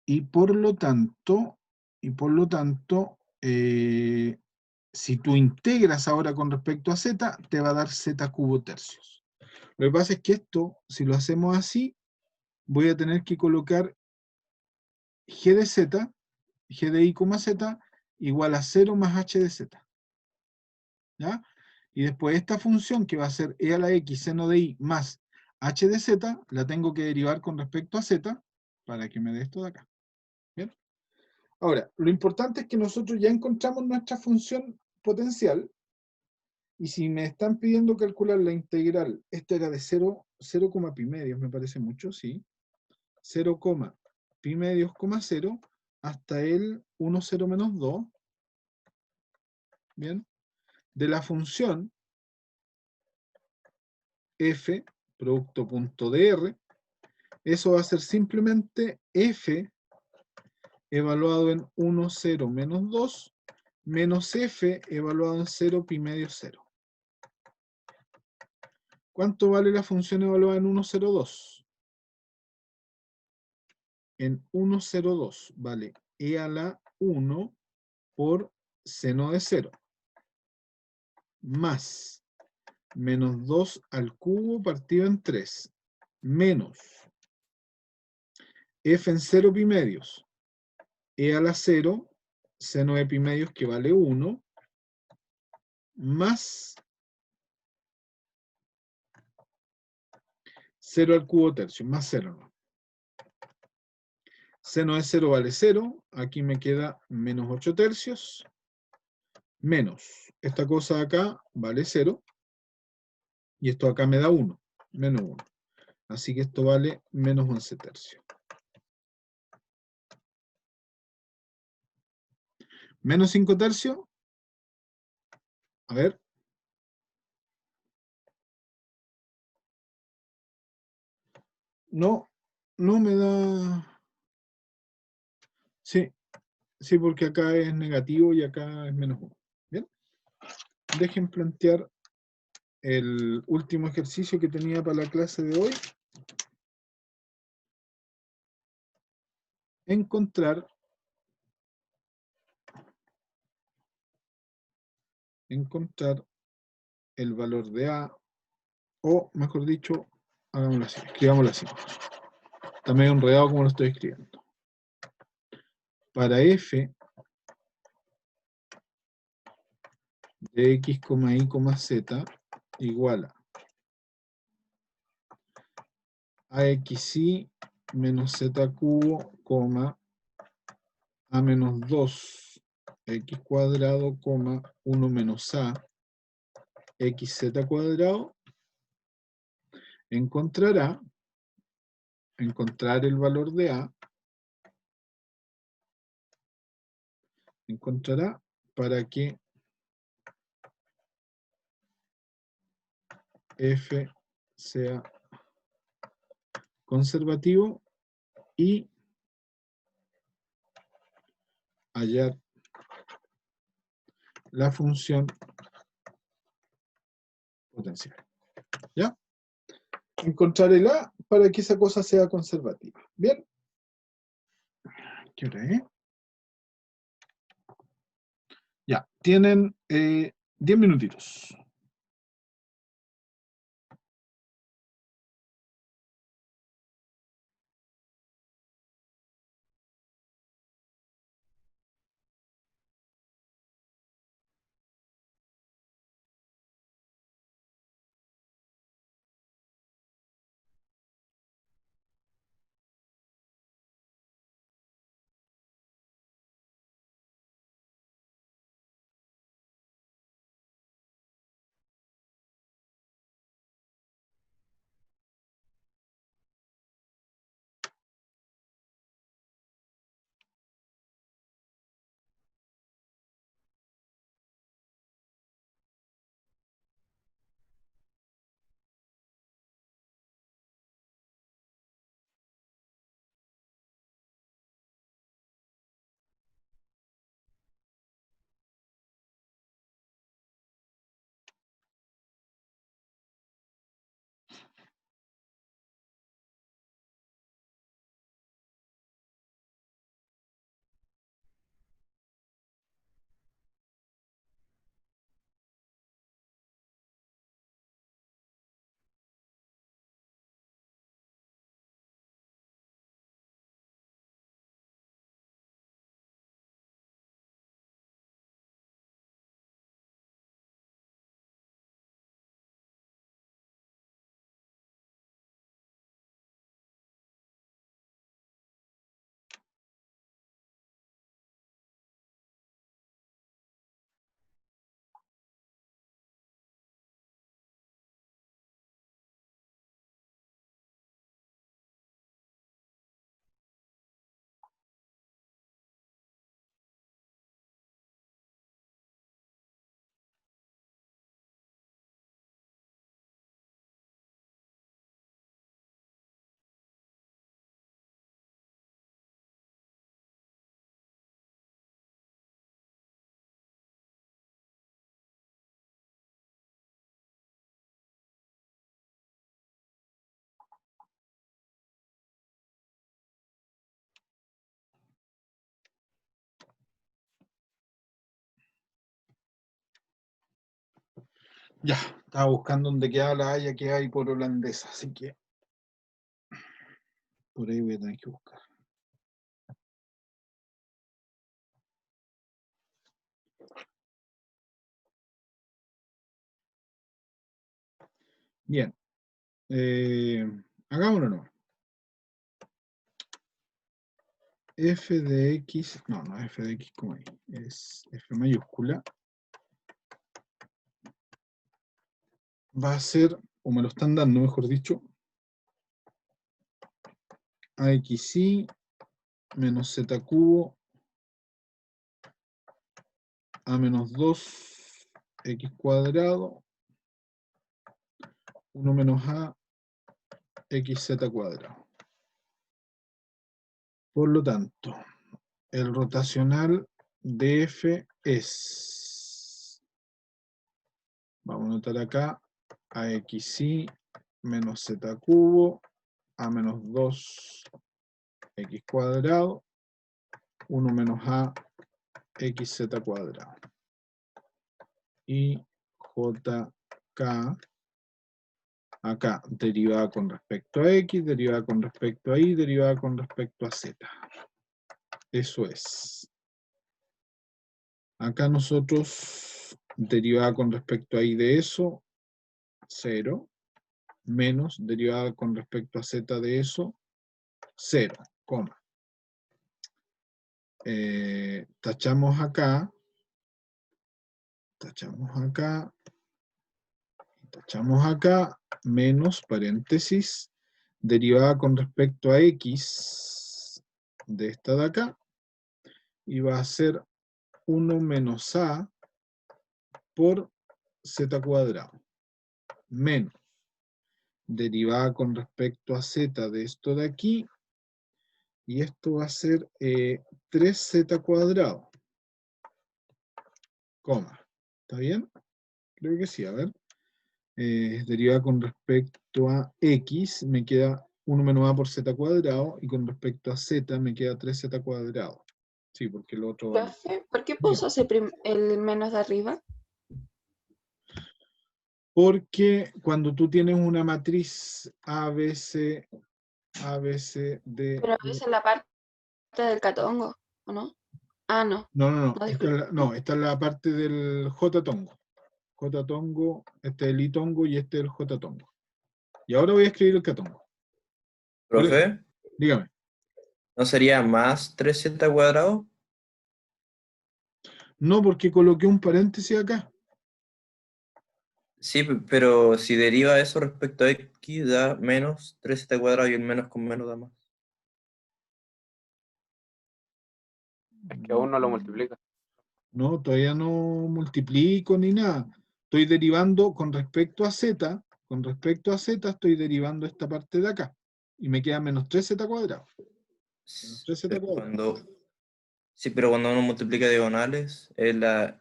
Y por lo tanto, si tú integras ahora con respecto a z, te va a dar z cubo tercios. Lo que pasa es que esto, si lo hacemos así, voy a tener que colocar g de z, g de i, z, igual a 0 más h de z. ¿Ya? Y después esta función, que va a ser e a la x seno de i más h de z, la tengo que derivar con respecto a z, para que me dé esto de acá. ¿Bien? Ahora, lo importante es que nosotros ya encontramos nuestra función potencial, y si me están pidiendo calcular la integral, esta era de 0, pi medios, me parece mucho, sí. 0, pi medios, 0, hasta el 1, 0, menos 2, ¿bien? De la función f, producto.dr, eso va a ser simplemente f evaluado en 1, 0, menos 2, menos f evaluado en 0, pi medio 0. ¿Cuánto vale la función evaluada en 1, 0, 2? En 1, 0, 2 vale e a la 1 por seno de 0, más menos 2 al cubo partido en 3, menos f en 0 pi medios, e a la 0, seno de pi medios que vale 1, más 0 al cubo tercio, más 0, ¿no? Seno de 0 vale 0, aquí me queda menos 8 tercios, menos, esta cosa de acá vale 0, y esto acá me da 1, menos 1. Así que esto vale menos 11 tercios. Menos 5 tercios, a ver. No, no me da... Sí, sí, porque acá es negativo y acá es menos 1. Bien, dejen plantear el último ejercicio que tenía para la clase de hoy. Encontrar el valor de A, o mejor dicho, hagámoslo así, escribámoslo así. Está medio enredado como lo estoy escribiendo. Para f de x, y, z igual a xy menos z cubo, a menos 2 x cuadrado, 1 menos a xz cuadrado, encontrar el valor de a, encontrará para que f sea conservativo y hallar la función potencial. ¿Ya? Encontrar el a para que esa cosa sea conservativa. ¿Bien? ¿Qué hora es? Ya, tienen 10 minutitos. Ya, estaba buscando dónde queda la haya que hay por holandesa, así que por ahí voy a tener que buscar. Bien. Hagámoslo no. F de X, no es F de X como ahí, es F mayúscula. Va a ser, o me lo están dando, mejor dicho, AXI menos Z cubo A menos 2 X cuadrado 1 menos A XZ cuadrado. Por lo tanto, el rotacional de F es, vamos a anotar acá, AXI menos Z cubo A menos 2 X cuadrado 1 menos A XZ cuadrado. Y JK, acá, derivada con respecto a X, derivada con respecto a Y, derivada con respecto a Z. Eso es. Acá nosotros, derivada con respecto a Y de eso, 0, menos derivada con respecto a Z de eso, 0, coma. Tachamos acá, tachamos acá, menos paréntesis, derivada con respecto a X de esta de acá, y va a ser 1 menos A por Z cuadrado, menos derivada con respecto a Z de esto de aquí, y esto va a ser 3Z cuadrado, coma. ¿Está bien? Creo que sí, a ver. Derivada con respecto a X, me queda 1 menos A por Z cuadrado, y con respecto a Z me queda 3Z cuadrado. Sí, porque el otro vale. Profe, ¿por qué Bien. puso el menos de arriba? Porque cuando tú tienes una matriz A, B, C, D, Pero E, es en la parte del catongo, ¿o no? Ah, no. no, No, esta es disculpe. esta es la parte del J tongo. J tongo, este es el I tongo y este es el J tongo. Y ahora voy a escribir el K tongo. Por eso, Profe, dígame. ¿no sería más 3z cuadrado? No, porque coloqué un paréntesis acá. Sí, pero si deriva eso respecto a x, da menos 3z cuadrado y el menos con menos da más. Es que aún no lo multiplica. No, todavía no multiplico ni nada. Estoy derivando con respecto a Z. Con respecto a Z estoy derivando esta parte de acá. Y me queda menos 3Z cuadrado. Menos 3Z Pero cuadrado. sí, pero cuando uno multiplica diagonales, es la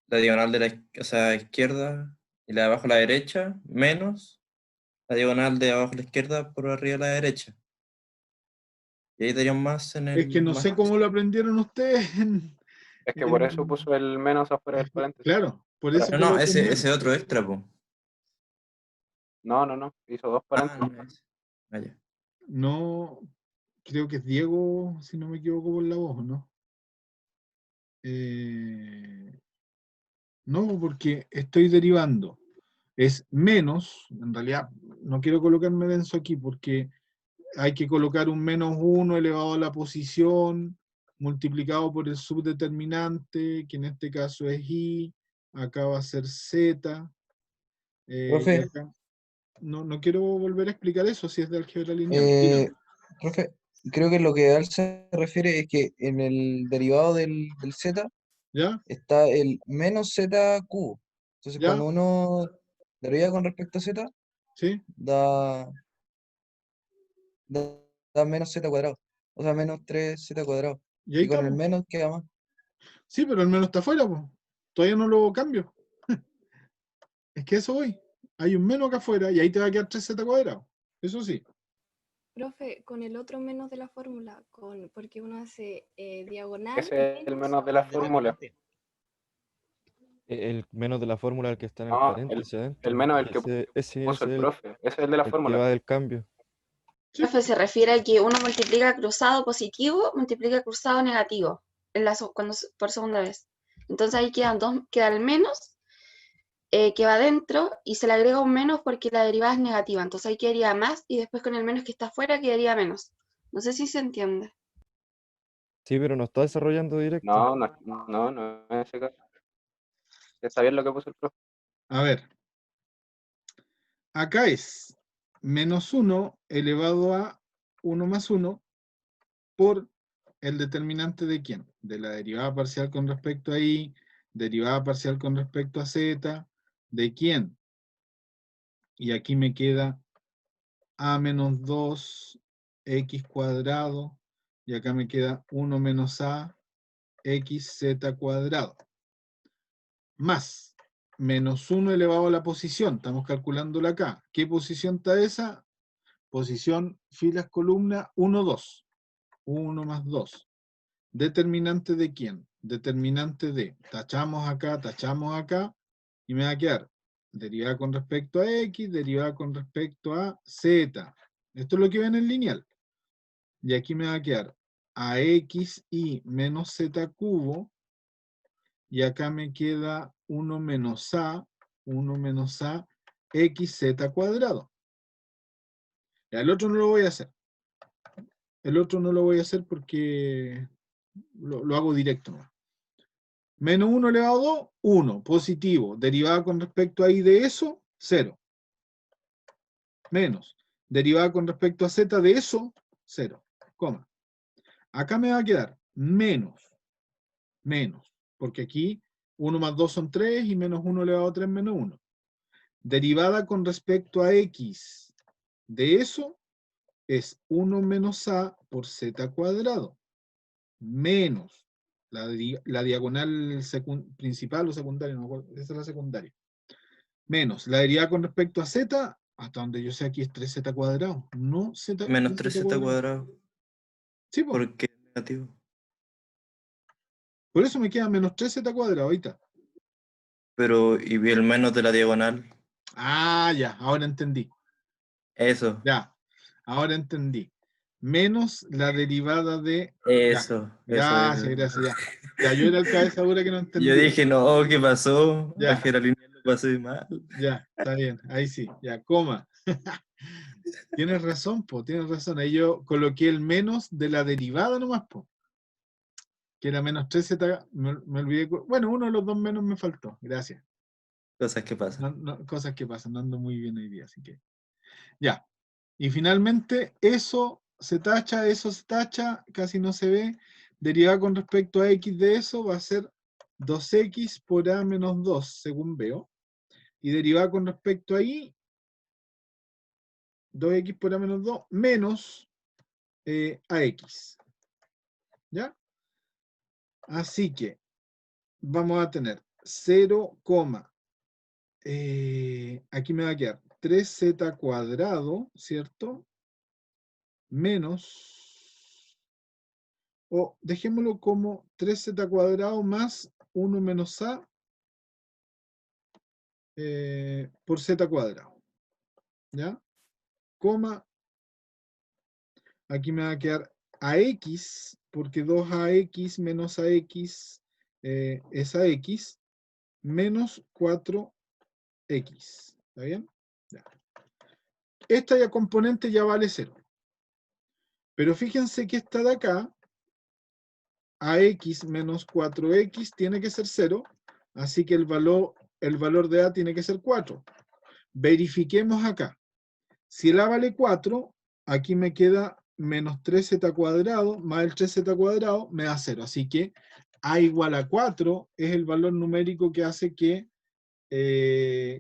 diagonal de o sea, izquierda y la de abajo a la derecha, menos la diagonal de abajo a la izquierda por arriba a la derecha. Y ahí darían más en Es que el no más. sé cómo lo aprendieron ustedes Es que por eso puso el menos afuera del paréntesis. Claro, por eso No, no, coloco un ese menos. otro extra, po. No, hizo dos Ah, paréntesis. no, ese. Ah, ya. No, creo que es Diego, si no me equivoco por la voz, ¿no? No, porque estoy derivando. Es menos, en realidad no quiero colocarme denso aquí porque hay que colocar un menos 1 elevado a la posición multiplicado por el subdeterminante, que en este caso es I, acá va a ser Z, y Profe, acá no quiero volver a explicar eso si es de álgebra lineal. Dígame. profe, creo que lo que Al se refiere es que en el derivado del z ¿Ya? está el menos z cubo. Entonces, ¿Ya? cuando uno deriva con respecto a z, ¿Sí? da, da, da menos z cuadrado. O sea, menos 3z cuadrado. Y ahí Y con está, el po. menos queda más. Sí, pero el menos está afuera, pues. Todavía no lo cambio. Es que eso voy. Hay un menos acá afuera y ahí te va a quedar 3z cuadrado. Eso sí. Profe, con el otro menos de la fórmula, porque uno hace diagonal Ese es el menos menos de la A. fórmula. El menos de la fórmula, el que está en el No, paréntesis adentro. el menos el que Ese puso es el profe. Ese es el de la el que fórmula. va del cambio. Sí, Profe, se refiere a que uno multiplica cruzado positivo, multiplica cruzado negativo, por segunda vez. Entonces ahí queda el menos, que va adentro, y se le agrega un menos porque la derivada es negativa. Entonces ahí quedaría más, y después con el menos que está afuera quedaría menos. No sé si se entiende. Sí, pero no está desarrollando directo. No, en ese caso. Está bien lo que puso el profe. a ver. Acá es menos 1 elevado a 1 más 1 por el determinante de quién, de la derivada parcial con respecto a i, derivada parcial con respecto a z, de quién. Y aquí me queda a menos 2 x cuadrado, y acá me queda 1 menos a x z cuadrado, más menos 1 elevado a la posición, estamos calculándola acá. ¿Qué posición está esa? Posición, filas, columna, 1, 2. 1 más 2. ¿Determinante de quién? Determinante de, tachamos acá, y me va a quedar derivada con respecto a x, derivada con respecto a z. Esto es lo que ven en lineal. Y aquí me va a quedar ax y menos z cubo, y acá me queda 1 menos a xz cuadrado. Ya, el otro no lo voy a hacer. El otro no lo voy a hacer porque lo hago directo, ¿no? Menos 1 elevado a 2, 1, positivo. Derivada con respecto a i de eso, 0. Menos. Derivada con respecto a z de eso, 0. Coma. Acá me va a quedar menos. Porque aquí 1 más 2 son 3 y menos 1 elevado a 3 menos 1. Derivada con respecto a x de eso es 1 menos a por z cuadrado. Menos la diagonal principal o secundaria, no, esa es la secundaria. Menos la derivada con respecto a z, hasta donde yo sé aquí es 3z cuadrado, no z, Menos 3z 3z cuadrado. Sí, po. Porque es negativo. Por eso me queda menos 3z cuadrado ahorita. Pero, y el menos de la diagonal. Ah, ya, ahora entendí. Eso. Ya, ahora entendí. Menos la derivada de... Eso. Gracias, ya. Ya, yo era el cabeza dura que no entendía. Yo dije, no, ¿qué pasó? Ya. Álgebra lineal lo pasé mal. Ya, está bien, ahí sí, ya, coma. Tienes razón, po, tienes razón. Ahí yo coloqué el menos de la derivada nomás, po. Que era menos 3z, me olvidé. Bueno, uno de los dos menos me faltó, gracias. Cosas que pasan. Cosas que pasan, no ando muy bien hoy día, así que. Ya. Y finalmente, eso se tacha, casi no se ve. Derivada con respecto a x de eso va a ser 2x por a menos 2, según veo. Y derivada con respecto a y, 2x por a menos 2, menos ax. ¿Ya? Así que vamos a tener 0, aquí me va a quedar 3z cuadrado, ¿cierto? Menos, o dejémoslo como 3z cuadrado más 1 menos a por z cuadrado. ¿Ya? Coma, aquí me va a quedar ax, porque 2ax menos ax es ax, menos 4x. ¿Está bien? Ya. Esta ya componente ya vale 0. Pero fíjense que esta de acá, ax menos 4x, tiene que ser 0. Así que el valor de a tiene que ser 4. Verifiquemos acá. Si el a vale 4, aquí me queda menos 3z cuadrado más el 3z cuadrado me da 0. Así que a igual a 4 es el valor numérico que hace que,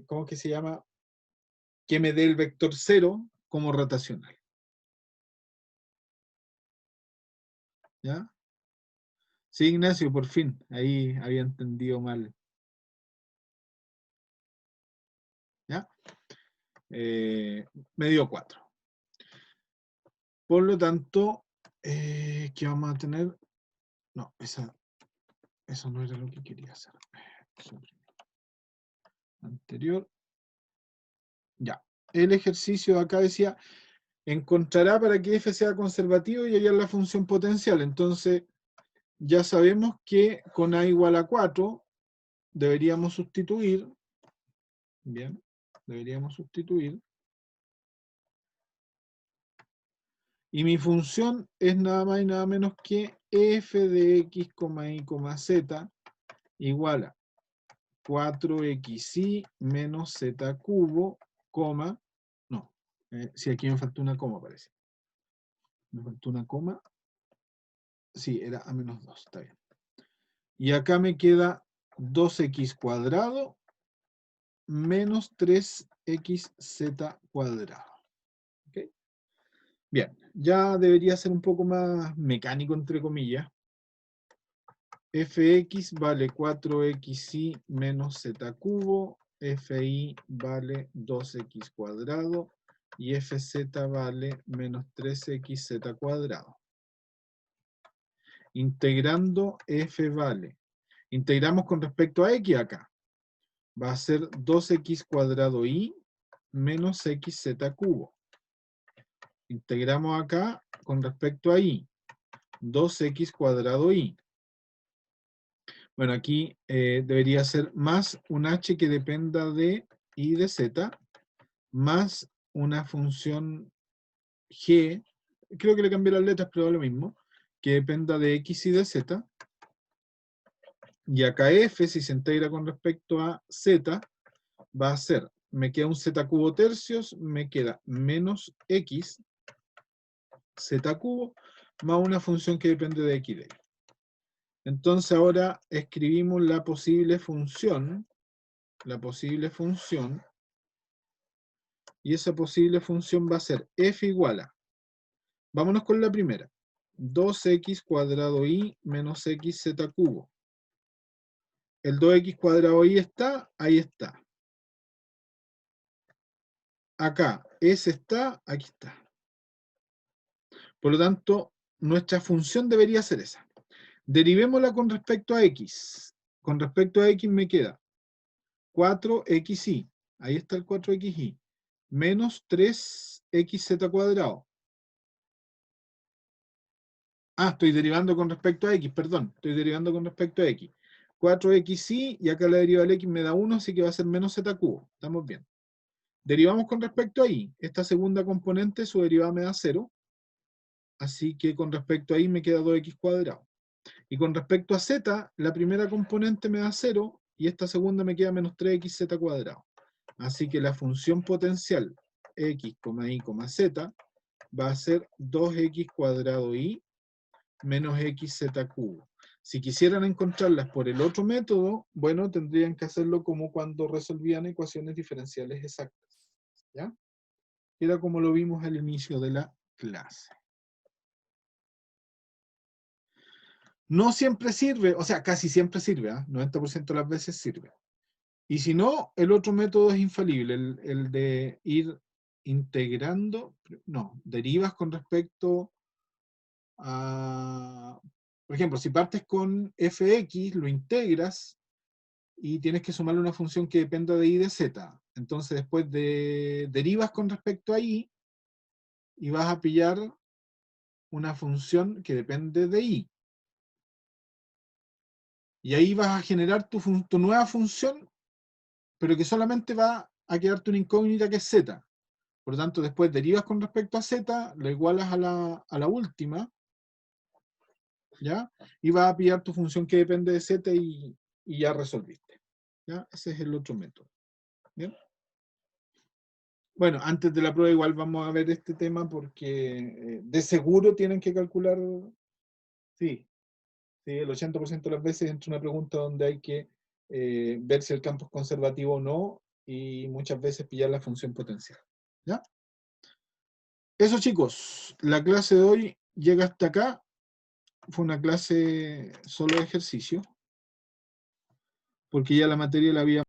¿cómo es que se llama? Que me dé el vector 0 como rotacional. ¿Ya? Sí, Ignacio, por fin. Ahí había entendido mal. ¿Ya? Me dio 4. Por lo tanto, ¿qué vamos a tener? No, eso no era lo que quería hacer. Anterior. Ya. El ejercicio de acá decía, encontrará para que f sea conservativo y hallar la función potencial. Entonces, ya sabemos que con a igual a 4 deberíamos sustituir. Bien, deberíamos sustituir. Y mi función es nada más y nada menos que f de x, y, z igual a 4xy menos z cubo, coma, no, si aquí me faltó una coma parece. Me faltó una coma. Sí, era a menos 2, está bien. Y acá me queda 2x cuadrado menos 3xz cuadrado. ¿Okay? Bien, ya debería ser un poco más mecánico, entre comillas. Fx vale 4xy menos z cubo, fi vale 2x cuadrado y fz vale menos 3xz cuadrado. Integrando f vale. Integramos con respecto a x acá. Va a ser 2x cuadrado y menos xz cubo. Integramos acá con respecto a y. 2x cuadrado y. Bueno, aquí debería ser más un h que dependa de y de z, más una función g, creo que le cambié las letras, pero es lo mismo, que dependa de x y de z. Y acá f, si se integra con respecto a z, va a ser, me queda un z cubo tercios, me queda menos x z cubo, más una función que depende de x y de y. Entonces ahora escribimos la posible función, y esa posible función va a ser f igual a, vámonos con la primera, 2x cuadrado y menos xz cubo. El 2x cuadrado y está, ahí está. Acá, ese está, aquí está. Por lo tanto, nuestra función debería ser esa. Derivémosla con respecto a x. Con respecto a x me queda 4xy. Ahí está el 4xy. Menos 3xz cuadrado. Ah, estoy derivando con respecto a x, perdón. Estoy derivando con respecto a x. 4xy y acá la deriva del x me da 1, así que va a ser menos z cubo. Estamos bien. Derivamos con respecto a y. Esta segunda componente, su derivada me da 0. Así que con respecto a y me queda 2x cuadrado. Y con respecto a z, la primera componente me da 0 y esta segunda me queda menos 3xz cuadrado. Así que la función potencial x, y, z va a ser 2x cuadrado y menos xz cubo. Si quisieran encontrarlas por el otro método, bueno, tendrían que hacerlo como cuando resolvían ecuaciones diferenciales exactas. ¿Ya? Era como lo vimos al inicio de la clase. No siempre sirve, o sea, casi siempre sirve, 90% de las veces sirve. Y si no, el otro método es infalible, el de ir integrando, no, derivas con respecto a, por ejemplo, si partes con fx, lo integras y tienes que sumarle una función que dependa de y de z. Entonces después derivas con respecto a y vas a pillar una función que depende de y. Y ahí vas a generar tu nueva función, pero que solamente va a quedarte una incógnita que es z. Por lo tanto, después derivas con respecto a z, lo igualas a la última, ¿ya? Y vas a pillar tu función que depende de z y ya resolviste. ¿Ya? Ese es el otro método. ¿Bien? Bueno, antes de la prueba igual vamos a ver este tema porque de seguro tienen que calcular, sí, el 80% de las veces entra una pregunta donde hay que ver si el campo es conservativo o no y muchas veces pillar la función potencial. ¿Ya? Eso, chicos, la clase de hoy llega hasta acá. Fue una clase solo de ejercicio, porque ya la materia la habíamos